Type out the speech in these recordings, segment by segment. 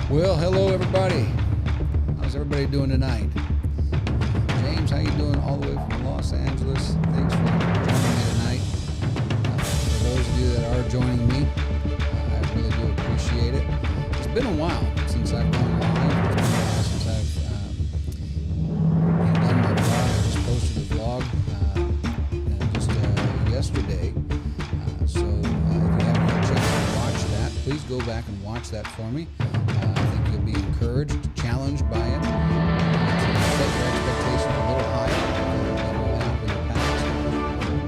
Well, hello everybody. How's everybody doing tonight? James, how you doing all the way from Los Angeles? Thanks for joining me tonight. For those of you that are joining me, I really do appreciate it. It's been a while since I've gone live. It's been a while since I've done my vlog. I just posted a vlog just yesterday. So if you haven't had a chance to watch that, please go back and watch that for me. I think you'll be encouraged, challenged by it. Set your expectations a little higher than what happened in the past.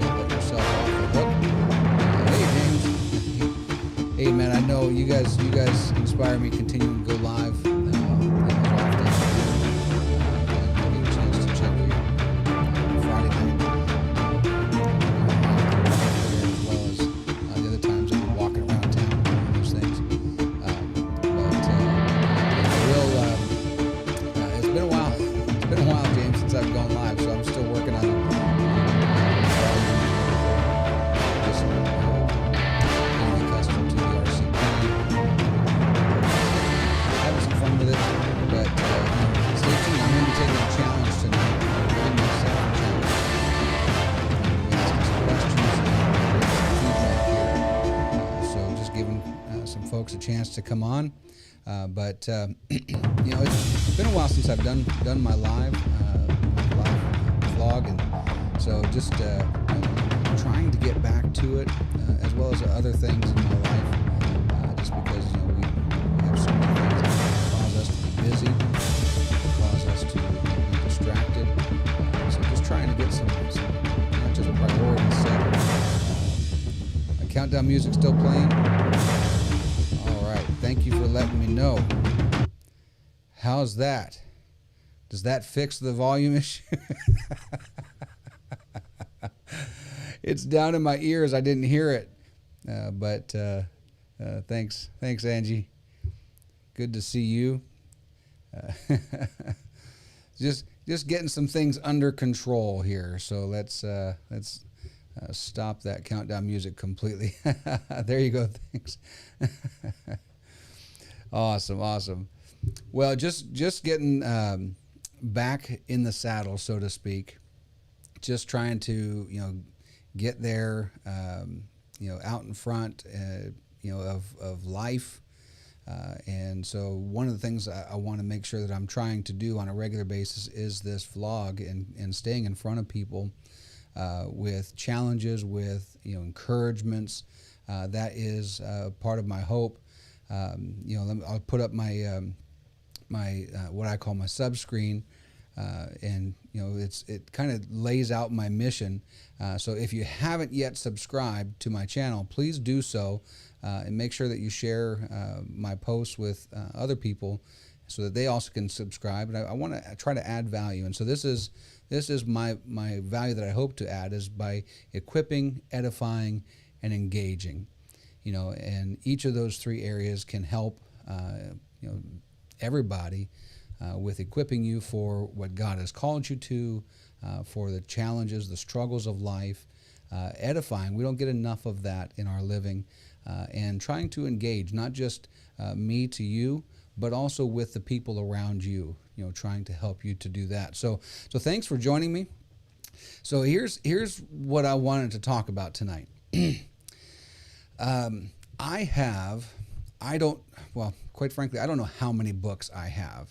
Don't let yourself off the hook. Hey, James. Hey, man, I know you guys inspire me continuing to go live as often. I'll get a chance to check your Friday night. As well as the other times I'm walking around town doing those things. It's been a while. It's been a while, James, since I've gone live, so I'm still working on just getting accustomed to the RCP. Having some fun with it, but stay tuned. I'm going to be taking a challenge tonight. Giving myself a challenge. I'm asking some questions and some feedback here. So just giving some folks a chance to come on. But it's been a while since I've done my live vlog, and so just trying to get back to it, as well as other things in my life, just because we have so many things that cause us to be busy, cause us to be distracted. So just trying to get some not just priorities set. My countdown music still playing. Thank you for letting me know. How's that? Does that fix the volume issue? It's down in my ears. I didn't hear it. But thanks, Angie. Good to see you. Just getting some things under control here. So let's stop that countdown music completely. There you go. Thanks. Awesome. Well, just getting back in the saddle, so to speak. Just trying to get there, out in front, of life. And so one of the things I want to make sure that I'm trying to do on a regular basis is this vlog and staying in front of people with challenges, with encouragements. That is part of my hope. I'll put up my what I call my sub screen, and it kind of lays out my mission. So if you haven't yet subscribed to my channel, please do so, and make sure that you share my posts with other people, so that they also can subscribe. And I want to try to add value, and so this is my value that I hope to add is by equipping, edifying, and engaging. And each of those three areas can help, everybody with equipping you for what God has called you to, for the challenges, the struggles of life, edifying. We don't get enough of that in our living, and trying to engage, not just me to you, but also with the people around you, trying to help you to do that. So thanks for joining me. So here's what I wanted to talk about tonight. Quite frankly, I don't know how many books I have.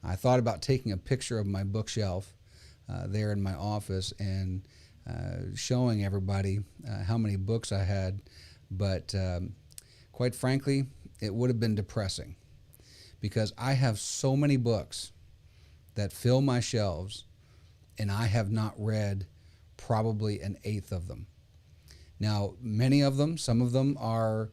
I thought about taking a picture of my bookshelf there in my office and showing everybody how many books I had, but quite frankly, it would have been depressing, because I have so many books that fill my shelves, and I have not read probably an eighth of them. Now, many of them, some of them are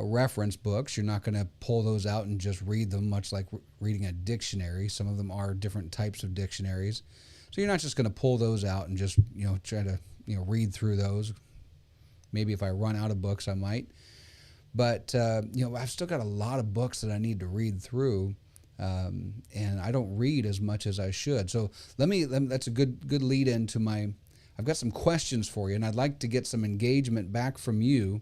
reference books. You're not going to pull those out and just read them, much like reading a dictionary. Some of them are different types of dictionaries. So you're not just going to pull those out and just, try to, read through those. Maybe if I run out of books, I might. But, I've still got a lot of books that I need to read through. And I don't read as much as I should. So that's a good lead into I've got some questions for you, and I'd like to get some engagement back from you.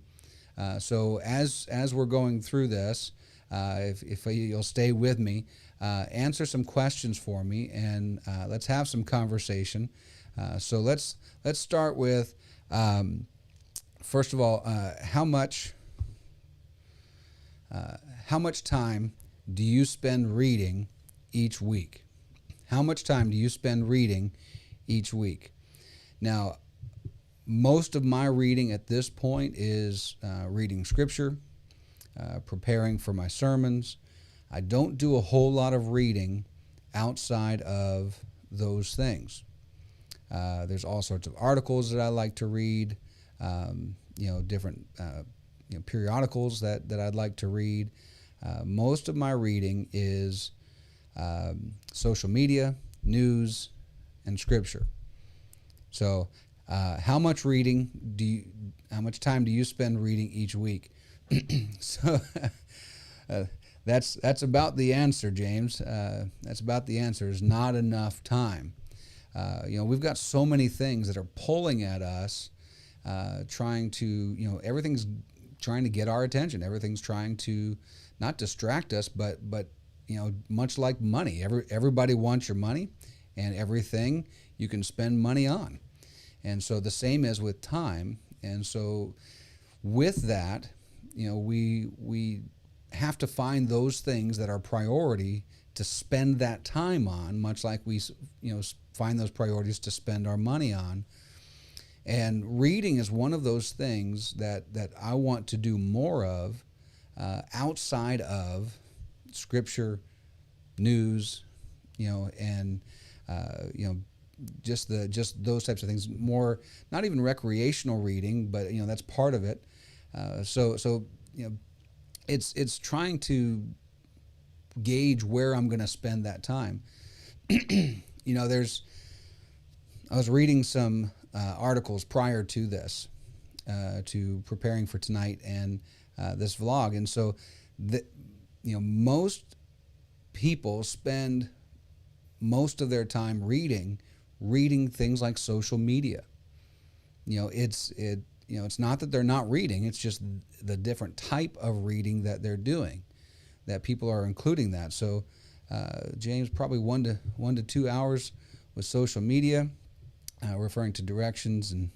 So as we're going through this, if you'll stay with me, answer some questions for me, and let's have some conversation. So let's start with first of all, how much time do you spend reading each week? How much time do you spend reading each week? Now, most of my reading at this point is reading scripture, preparing for my sermons. I don't do a whole lot of reading outside of those things. There's all sorts of articles that I like to read, different periodicals that I'd like to read. Most of my reading is social media, news, and scripture. So, how much time do you spend reading each week? So, that's about the answer, James. That's about the answer. Is not enough time. We've got so many things that are pulling at us, trying to, everything's trying to get our attention. Everything's trying to not distract us, but much like money. Everybody wants your money, and everything you can spend money on. And so the same as with time. And so with that, we have to find those things that are priority to spend that time on, much like we find those priorities to spend our money on. And reading is one of those things that I want to do more of, outside of scripture, news, and just those types of things. More, not even recreational reading, but that's part of it. So it's trying to gauge where I'm going to spend that time. I was reading some articles prior to this, to preparing for tonight and this vlog, and so most people spend most of their time reading things like social media. It's not that they're not reading; it's just the different type of reading that they're doing, that people are including that. So, James, probably 1 to 2 hours with social media, referring to directions and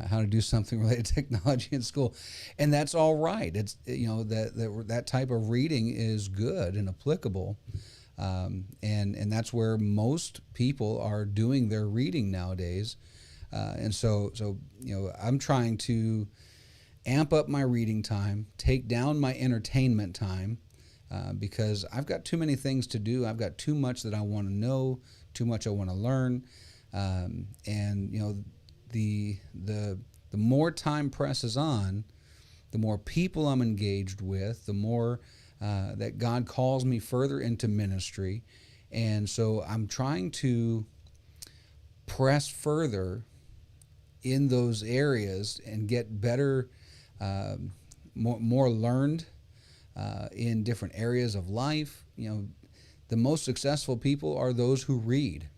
how to do something related to technology in school, and that's all right. It's that type of reading is good and applicable, and that's where most people are doing their reading nowadays. And so I'm trying to amp up my reading time, take down my entertainment time, because I've got too many things to do. I've got too much that I want to know, too much I want to learn, and the more time presses on, the more people I'm engaged with, the more that God calls me further into ministry, and so I'm trying to press further in those areas and get better, more learned in different areas of life. The most successful people are those who read.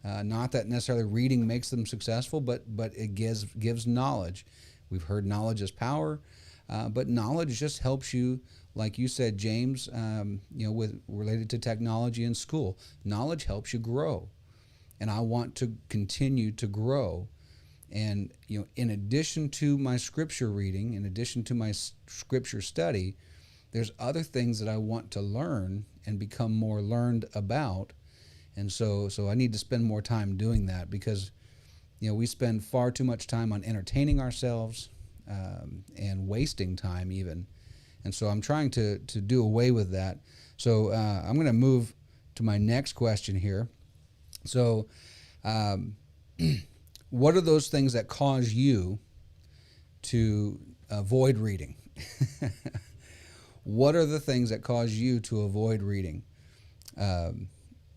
Not that necessarily reading makes them successful, but it gives knowledge. We've heard knowledge is power, but knowledge just helps you, like you said, James, with related to technology in school. Knowledge helps you grow, and I want to continue to grow. And in addition to my scripture reading, in addition to my scripture study, there's other things that I want to learn and become more learned about. And so I need to spend more time doing that, because we spend far too much time on entertaining ourselves, and wasting time even. And so I'm trying to do away with that. So I'm going to move to my next question here. So what are those things that cause you to avoid reading? What are the things that cause you to avoid reading?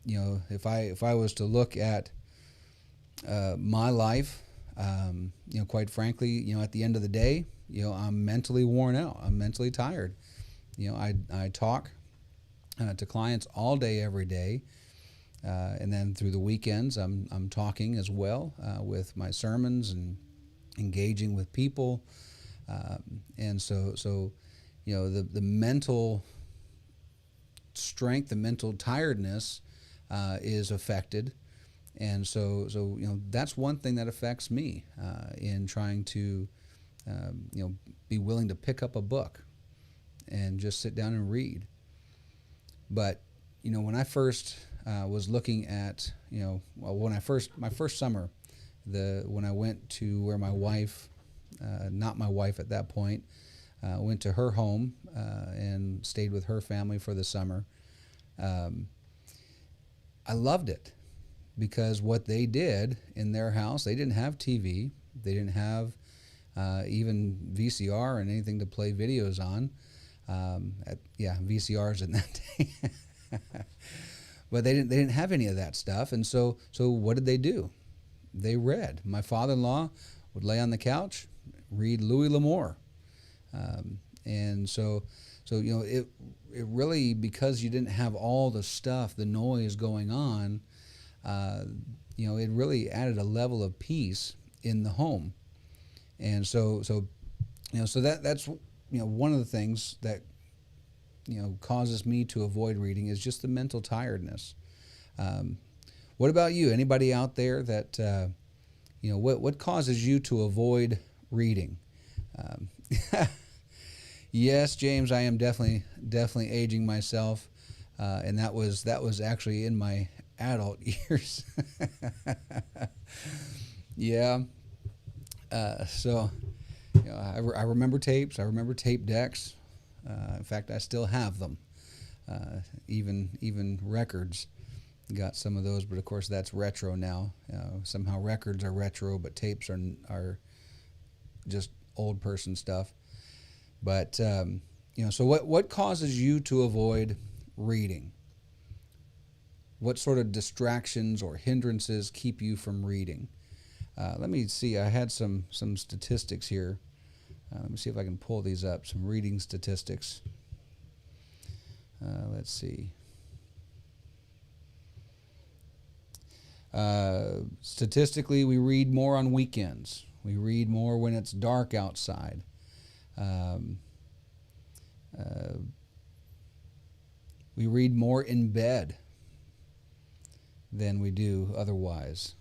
If I was to look at my life, quite frankly, at the end of the day, I'm mentally worn out. I'm mentally tired. I talk to clients all day, every day, and then through the weekends, I'm talking as well with my sermons and engaging with people, and so the mental strength, the mental tiredness is affected. And so that's one thing that affects me in trying to be willing to pick up a book and just sit down and read. But when I first was looking at my first summer, when I went to where my wife, not my wife at that point, went to her home and stayed with her family for the summer. I loved it because what they did in their house, they didn't have TV, they didn't have even VCR and anything to play videos on. VCRs in that day. But they didn't have any of that stuff, and so what did they do? They read. My father-in-law would lay on the couch, read Louis L'Amour, and so it really, because you didn't have all the stuff, the noise going on, it really added a level of peace in the home, and so that's one of the things that causes me to avoid reading is just the mental tiredness. What about you? Anybody out there that what causes you to avoid reading? Yes, James, I am definitely aging myself, and that was actually in my adult years. Yeah. I remember tapes. I remember tape decks. In fact, I still have them. Even records, got some of those, but of course that's retro now. Somehow records are retro, but tapes are just old person stuff. But so what causes you to avoid reading? What sort of distractions or hindrances keep you from reading? Let me see. I had some statistics here. Let me see if I can pull these up. Some reading statistics. Let's see. Statistically, we read more on weekends. We read more when it's dark outside. We read more in bed than we do otherwise.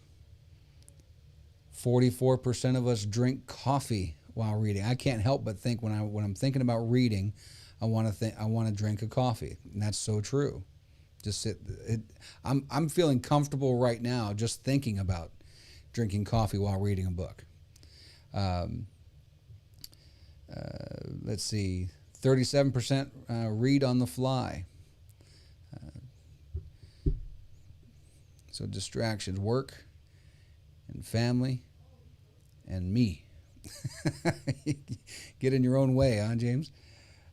44% of us drink coffee while reading. I can't help but think when I'm thinking about reading, I want to drink a coffee, and that's so true. I'm feeling comfortable right now just thinking about drinking coffee while reading a book. Let's see, 37% read on the fly. So distractions, work and family and me. Get in your own way, huh, James?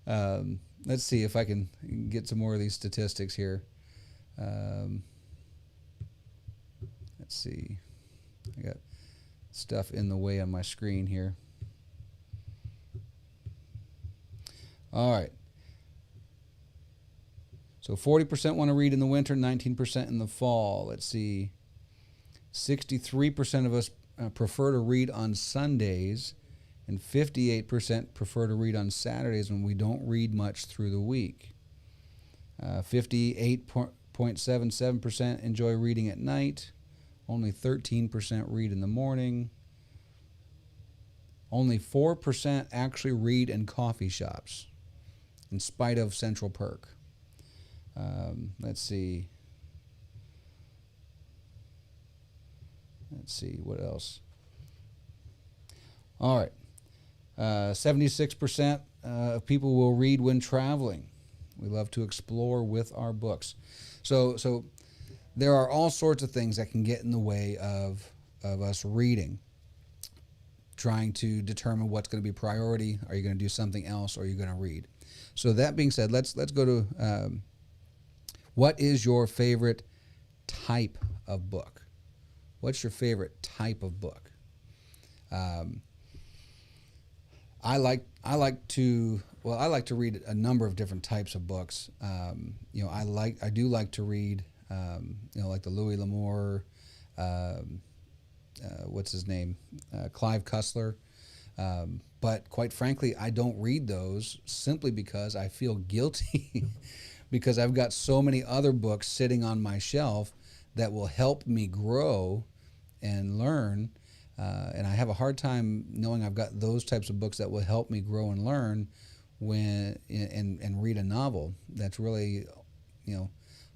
Let's see if I can get some more of these statistics here. Let's see. I got stuff in the way on my screen here. All right. So 40% want to read in the winter, 19% in the fall. Let's see. 63% of us prefer to read on Sundays, and 58% prefer to read on Saturdays when we don't read much through the week. 58.77% enjoy reading at night. Only 13% read in the morning. Only 4% actually read in coffee shops, in spite of Central Perk. Let's see. Let's see, what else? All right. 76% of people will read when traveling. We love to explore with our books. So there are all sorts of things that can get in the way of us reading, trying to determine what's going to be priority. Are you going to do something else, or are you going to read? So that being said, let's go to what is your favorite type of book? What's your favorite type of book? I like to read a number of different types of books. I do like to read like the Louis L'Amour, what's his name, Clive Cussler. But quite frankly, I don't read those simply because I feel guilty because I've got so many other books sitting on my shelf that will help me grow and learn. And I have a hard time knowing I've got those types of books that will help me grow and learn when and read a novel. That's really, you know,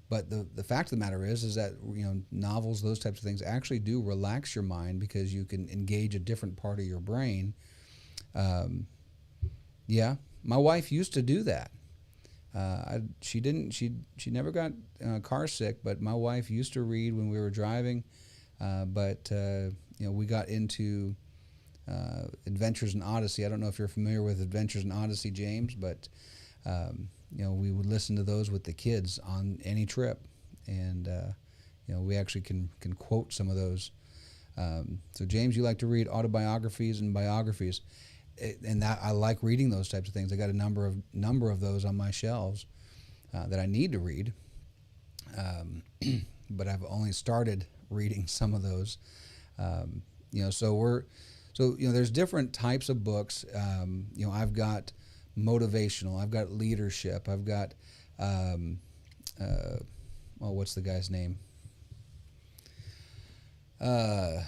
but the fact of the matter is that, you know, novels, those types of things actually do relax your mind because you can engage a different part of your brain. Yeah, my wife used to do that. She didn't. She never got car sick, but my wife used to read when we were driving. But you know, we got into Adventures in Odyssey. I don't know if you're familiar with Adventures in Odyssey, James, but you know, we would listen to those with the kids on any trip, and you know, we actually can quote some of those. So, James, you like to read autobiographies and biographies, and that I like reading those types of things. I got a number of those on my shelves that I need to read, but I've only started reading some of those. You know, so you know, there's different types of books. You know, I've got motivational, I've got leadership, I've got what's the guy's name?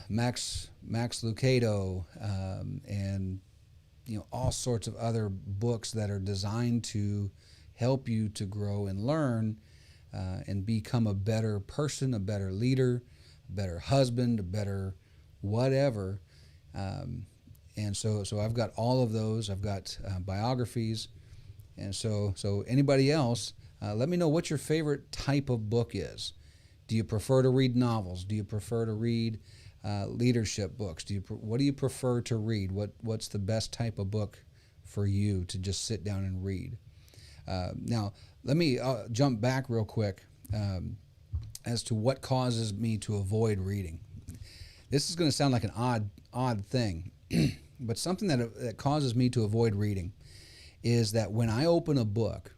Max Lucado, and you know, all sorts of other books that are designed to help you to grow and learn and become a better person, a better leader, a better husband, a better whatever. And so I've got all of those. I've got biographies. And so anybody else, let me know what your favorite type of book is. Do you prefer to read novels? Do you prefer to read leadership books? What do you prefer to read? What's the best type of book for you to just sit down and read? Now, let me jump back real quick as to what causes me to avoid reading. This is going to sound like an odd thing, but something that causes me to avoid reading is that when I open a book,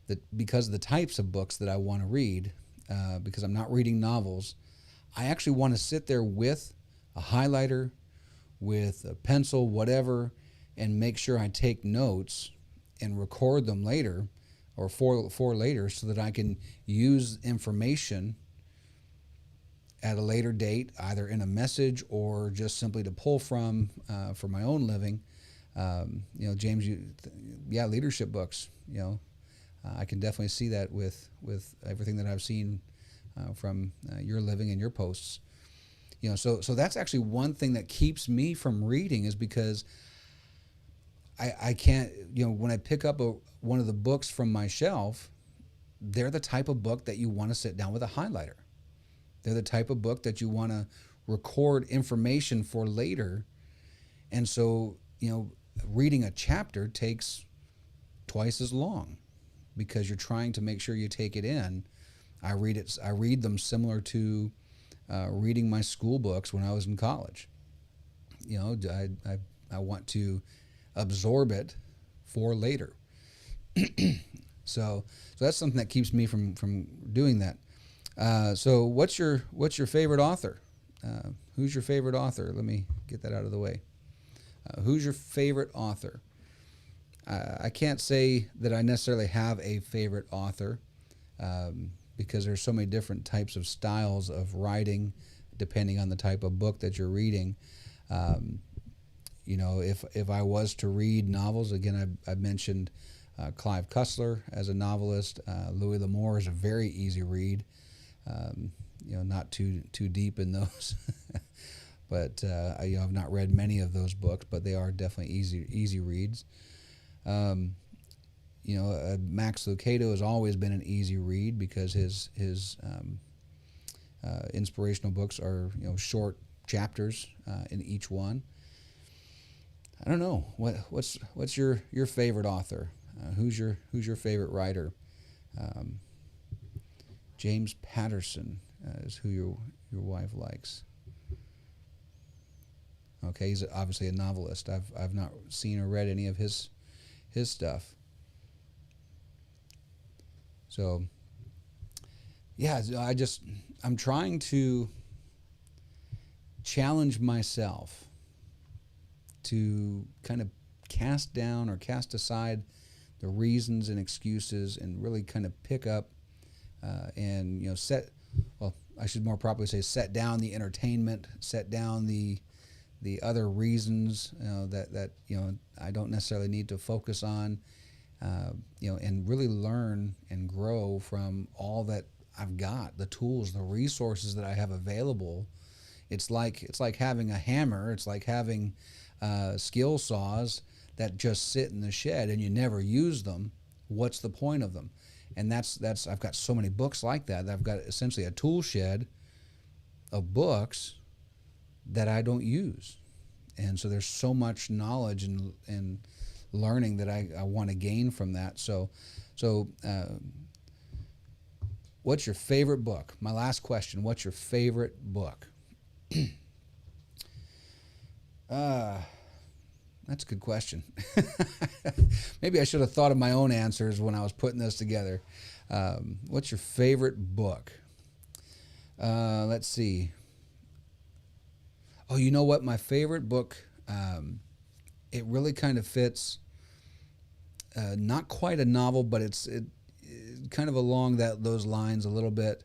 that because of the types of books that I want to read, because I'm not reading novels, I actually want to sit there with a highlighter, with a pencil, whatever, and make sure I take notes and record them later or for later so that I can use information at a later date, either in a message or just simply to pull from for my own living. You know, James, leadership books, you know, I can definitely see that with everything that I've seen from your living and your posts. You know, so that's actually one thing that keeps me from reading, is because I can't, you know, when I pick up one of the books from my shelf, they're the type of book that you want to sit down with a highlighter. They're the type of book that you want to record information for later. And so, you know, reading a chapter takes twice as long because you're trying to make sure you take it in. I read them similar to reading my school books when I was in college. You know, I want to absorb it for later. So that's something that keeps me from doing that. So what's your favorite author? Who's your favorite author? Let me get that out of the way. Who's your favorite author? I can't say that I necessarily have a favorite author because there's so many different types of styles of writing depending on the type of book that you're reading. You know, if I was to read novels, again, I mentioned Clive Cussler as a novelist. Louis L'Amour is a very easy read. You know, not too deep in those. But I've not read many of those books, but they are definitely easy reads. You know, Max Lucado has always been an easy read because his inspirational books are, you know, short chapters in each one. I don't know what's your favorite author. Who's your favorite writer? James Patterson is who your wife likes. Okay, he's obviously a novelist. I've not seen or read any of his stuff. So yeah, I'm trying to challenge myself to kind of cast down or cast aside the reasons and excuses, and really kind of pick up and set. Well, I should more properly say set down the entertainment, set down the other reasons that I don't necessarily need to focus on, and really learn and grow from all that I've got, the tools, the resources that I have available. It's like having a hammer. It's like having skill saws that just sit in the shed and you never use them. What's the point of them? And that's I've got so many books like that. I've got essentially a tool shed of books that I don't use. And so there's so much knowledge and learning that I want to gain from that. So what's your favorite book? My last question, what's your favorite book? That's a good question. Maybe I should have thought of my own answers when I was putting this together. What's your favorite book? Let's see. Oh, you know what? My favorite book, it really kind of fits, not quite a novel, but it's kind of along those lines a little bit.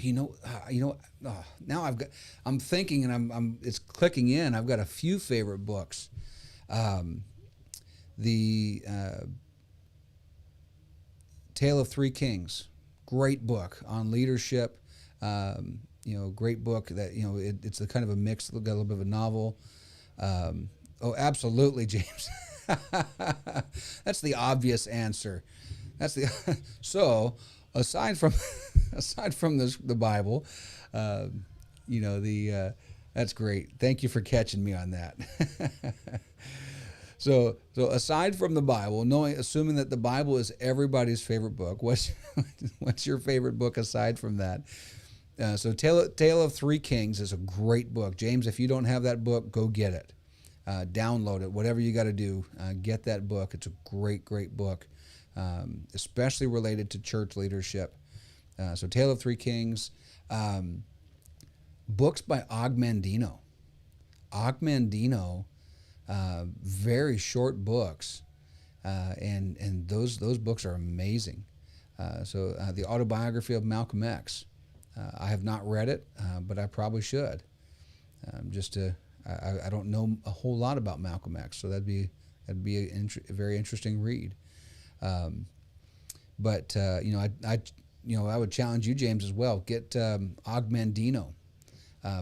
Now I'm thinking, and it's clicking in. I've got a few favorite books. The Tale of Three Kings, great book on leadership. Great book that it's a kind of a mix. Got a little bit of a novel. Oh, absolutely, James. That's the obvious answer. So aside from the Bible, that's great. Thank you for catching me on that. So aside from the Bible, assuming that the Bible is everybody's favorite book, what's your favorite book aside from that? So Tale of Three Kings is a great book. James, if you don't have that book, go get it. Download it. Whatever you got to do, get that book. It's a great, great book, especially related to church leadership. So Tale of Three Kings. Books by Og Mandino. Og Mandino, very short books, and those books are amazing. So the autobiography of Malcolm X. I have not read it, but I probably should. I don't know a whole lot about Malcolm X, so that'd be a very interesting read. I would challenge you, James, as well. Get Og Mandino.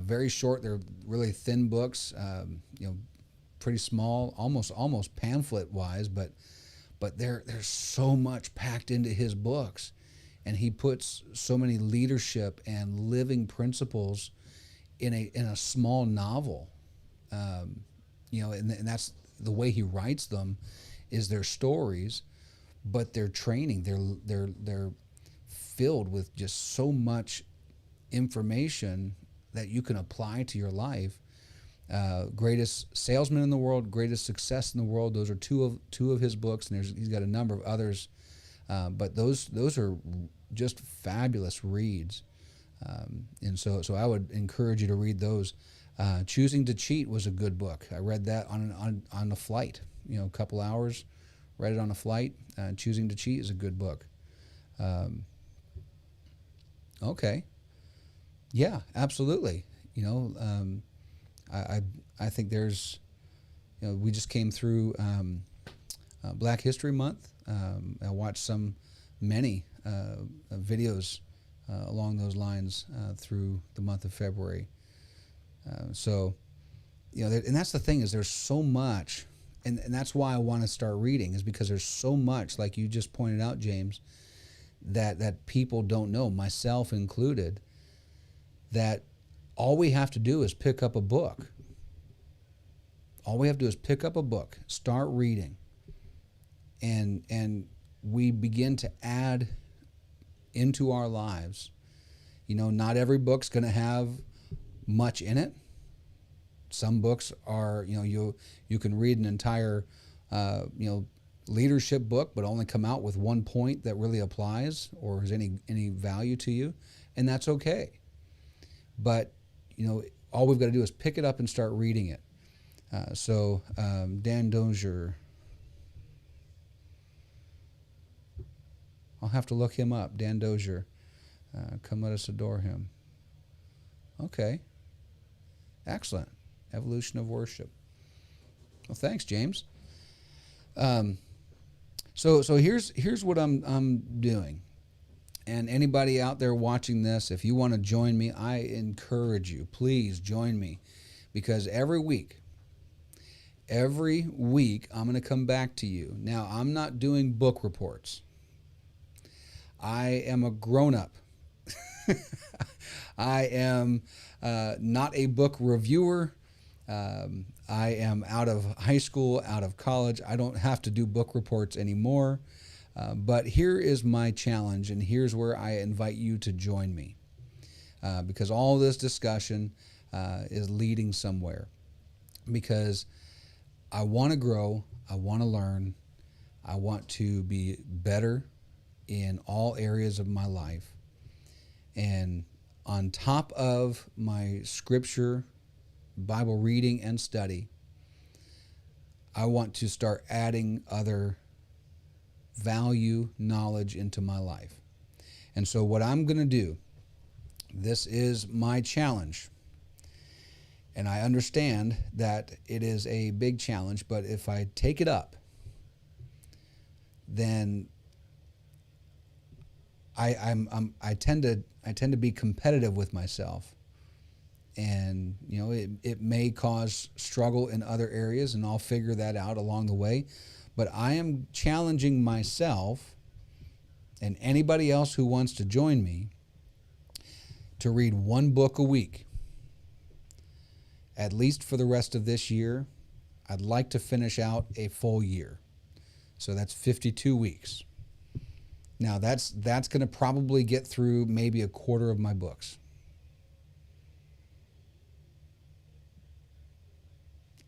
Very short. They're really thin books. Pretty small, almost pamphlet wise, but there's so much packed into his books, and he puts so many leadership and living principles in a small novel. And that's the way he writes them, is their stories, but their training. They're filled with just so much information that you can apply to your life. Greatest Salesman in the World, Greatest Success in the World. Those are two of his books, and he's got a number of others. But those are just fabulous reads. And so I would encourage you to read those. Choosing to Cheat was a good book. I read that on a flight, a couple hours, read it on a flight. Choosing to Cheat is a good book. Okay. Yeah, absolutely. I think there's, we just came through Black History Month. I watched many videos along those lines through the month of February. And that's the thing, is there's so much, and that's why I want to start reading, is because there's so much, like you just pointed out, James, that people don't know, myself included, that all we have to do is pick up a book. All we have to do is pick up a book, start reading, and we begin to add into our lives. Not every book's going to have much in it. Some books are, you can read an entire, leadership book, but only come out with one point that really applies or has any value to you, and that's okay. But all we've got to do is pick it up and start reading it. Dan Dozier. I'll have to look him up. Dan Dozier. Come let us adore him. Okay. Excellent. Evolution of worship. Well, thanks, James. So here's what I'm doing. And anybody out there watching this, if you want to join me, I encourage you, please join me, because every week I'm going to come back to you. Now, I'm not doing book reports. I am a grown-up. I am not a book reviewer. I am out of high school, out of college. I don't have to do book reports anymore. But here is my challenge, and here's where I invite you to join me, because all this discussion is leading somewhere. Because I want to grow, I want to learn, I want to be better in all areas of my life. And on top of my scripture, Bible reading and study, I want to start adding other value, knowledge into my life. And so what I'm going to do, this is my challenge. And I understand that it is a big challenge, but if I take it up, then I tend to be competitive with myself. And it may cause struggle in other areas, and I'll figure that out along the way. But I am challenging myself and anybody else who wants to join me to read one book a week, at least for the rest of this year. I'd like to finish out a full year. So that's 52 weeks. Now that's going to probably get through maybe a quarter of my books.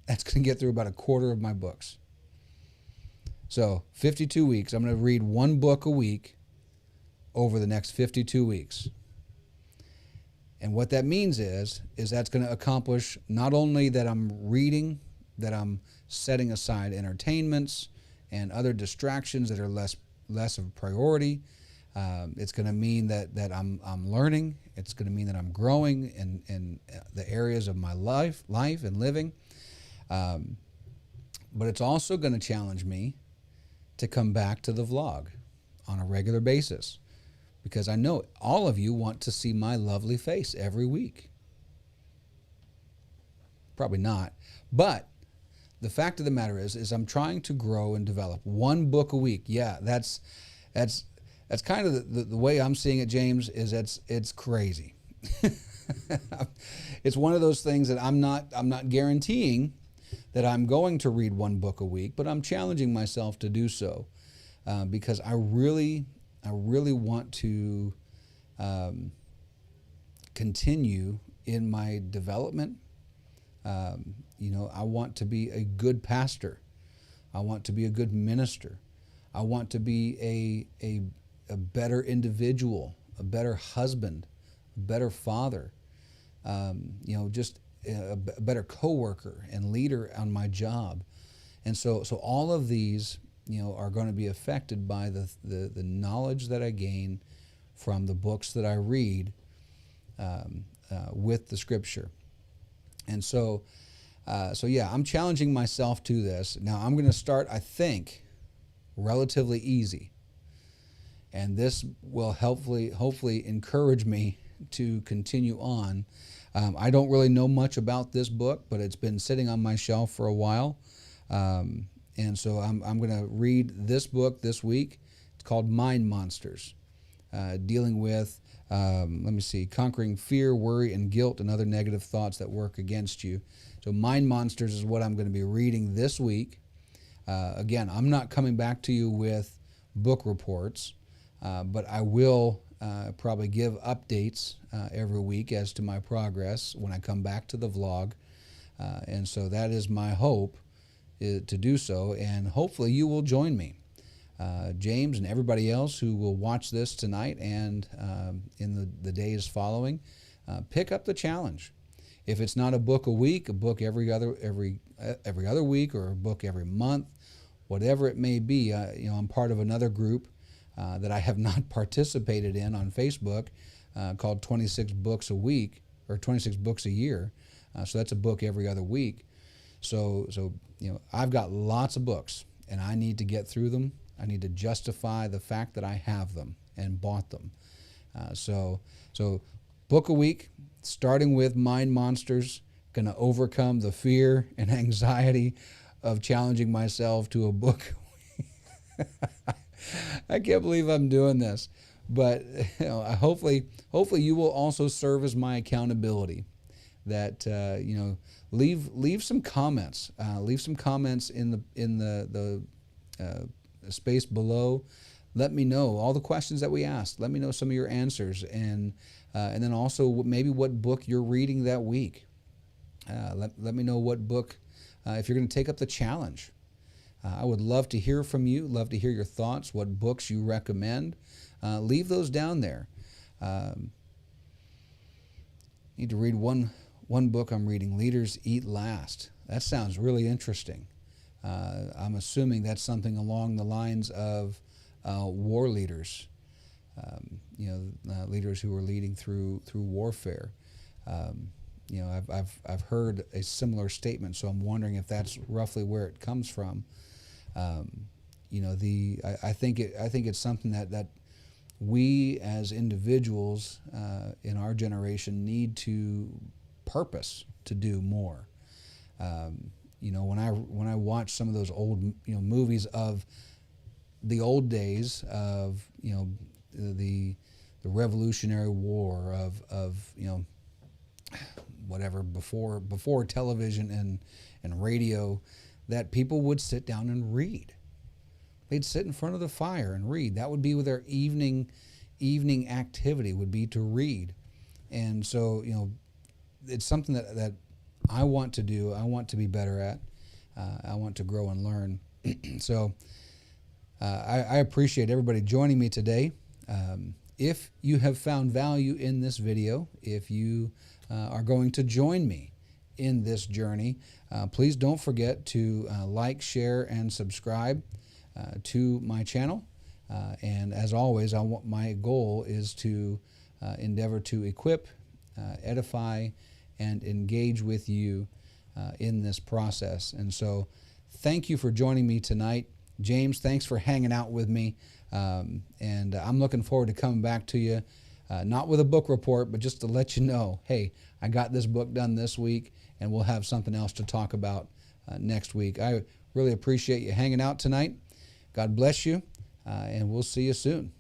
That's going to get through about a quarter of my books. So 52 weeks, I'm going to read one book a week over the next 52 weeks. And what that means is that's going to accomplish not only that I'm reading, that I'm setting aside entertainments and other distractions that are less of a priority. It's going to mean that I'm learning. It's going to mean that I'm growing in the areas of my life and living. But it's also going to challenge me to come back to the vlog on a regular basis, because I know all of you want to see my lovely face every week. Probably not. But the fact of the matter is I'm trying to grow and develop one book a week. Yeah, that's kind of the way I'm seeing it, James, is it's crazy. It's one of those things that I'm not guaranteeing that I'm going to read one book a week, but I'm challenging myself to do so, because I really want to continue in my development. I want to be a good pastor. I want to be a good minister. I want to be a better individual, a better husband, a better father, just a better coworker and leader on my job. And so all of these, are going to be affected by the knowledge that I gain from the books that I read with the scripture. And so yeah, I'm challenging myself to this. Now I'm going to start, I think, relatively easy. And this will hopefully encourage me to continue on. I don't really know much about this book, but it's been sitting on my shelf for a while. And so I'm going to read this book this week. It's called Mind Monsters, dealing with, conquering fear, worry, and guilt and other negative thoughts that work against you. So Mind Monsters is what I'm going to be reading this week. Again, I'm not coming back to you with book reports, but I will probably give updates every week as to my progress when I come back to the vlog. And so that is my hope, to do so, and hopefully you will join me. James and everybody else who will watch this tonight and in the days following, pick up the challenge. If it's not a book a week, a book every other week, or a book every month, whatever it may be. I'm part of another group that I have not participated in on Facebook, called 26 Books a Week, or 26 Books a Year. So that's a book every other week. So I've got lots of books, and I need to get through them. I need to justify the fact that I have them and bought them. So book a week, starting with Mind Monsters, going to overcome the fear and anxiety of challenging myself to a book. I can't believe I'm doing this, but hopefully you will also serve as my accountability. That leave some comments. Leave some comments in the space below. Let me know all the questions that we asked. Let me know some of your answers, and then also maybe what book you're reading that week. Let me know what book, if you're going to take up the challenge. I would love to hear from you, love to hear your thoughts, what books you recommend. Leave those down there. Need to read one book I'm reading, Leaders Eat Last. That sounds really interesting. I'm assuming that's something along the lines of war leaders, leaders who are leading through warfare. I've heard a similar statement, so I'm wondering if that's roughly where it comes from. I think it's something that we as individuals in our generation need to purpose to do more. When I watch some of those old movies of the old days of the Revolutionary War of whatever before television and radio, that people would sit down and read. They'd sit in front of the fire and read. That would be with their evening activity, would be to read. And so it's something that I want to do. I want to be better at. I want to grow and learn. So I appreciate everybody joining me today. If you have found value in this video, if you are going to join me in this journey, please don't forget to like, share, and subscribe to my channel. And as always, my goal is to endeavor to equip, edify, and engage with you in this process. And so thank you for joining me tonight. James, thanks for hanging out with me. And I'm looking forward to coming back to you, not with a book report, but just to let you know, hey, I got this book done this week, and we'll have something else to talk about next week. I really appreciate you hanging out tonight. God bless you, and we'll see you soon.